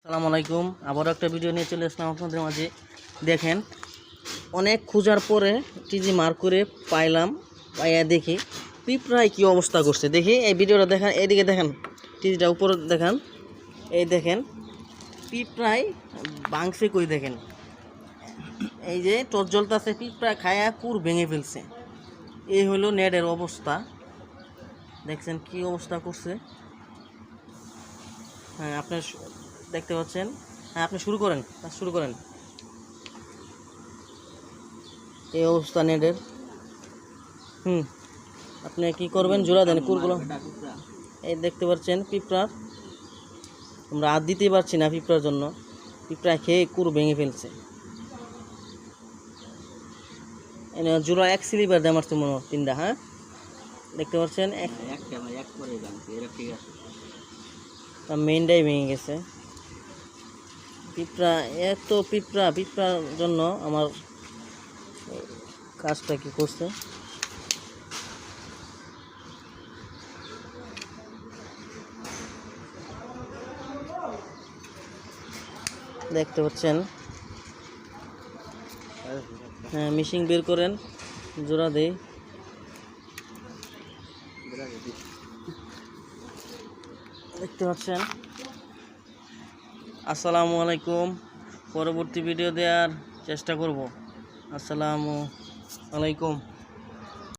আসসালামু আলাইকুম। আবারও একটা ভিডিও নিয়ে চলে আসলাম আপনাদের মাঝে। দেখেন, অনেক খোঁজার পরে টিজি মার করে পাইয়া দেখি পিঁপড়ায় কী অবস্থা করছে। দেখি এই ভিডিওটা দেখেন, এইদিকে দেখেন, টিজিটা উপরে দেখেন, এই দেখেন পিঁপড়ায় ভাঙছে কই দেখেন, এই যে টর্চ জ্বলতেছে, পিঁপড়া খায়া কুর ভেঙে ফেলছে। এই হলো নেটের অবস্থা, দেখছেন কি অবস্থা করছে। হ্যাঁ, আপনার দেখতে পাচ্ছেন। হ্যাঁ, আপনি শুরু করেন, কাজ শুরু করেন। এই অবস্থা নেটের। আপনি কি করবেন, জোড়া দেন কুরগুলো। এই দেখতে পাচ্ছেন পিঁপড়ার, আমরা হাত দিতেই পারছি না পিঁপড়ার জন্য। পিঁপড়া খেয়ে কুর ভেঙে ফেলছে। জোড়া এক সিলিবার দিয়ে মারছে মনে হয়, তিনটা। হ্যাঁ, দেখতে পাচ্ছেন মেইনটাই ভেঙে গেছে। পিঁপড়া, এত পিঁপড়ার জন্য আমার কাজটা কি করছে। দেখতে পাচ্ছেন। হ্যাঁ, মেশিন বের করেন, জোড়া দেই। দেখতে পাচ্ছেন। আসসালামু আলাইকুম। পরবর্তী ভিডিও দেওয়ার চেষ্টা করব। আসসালামু আলাইকুম।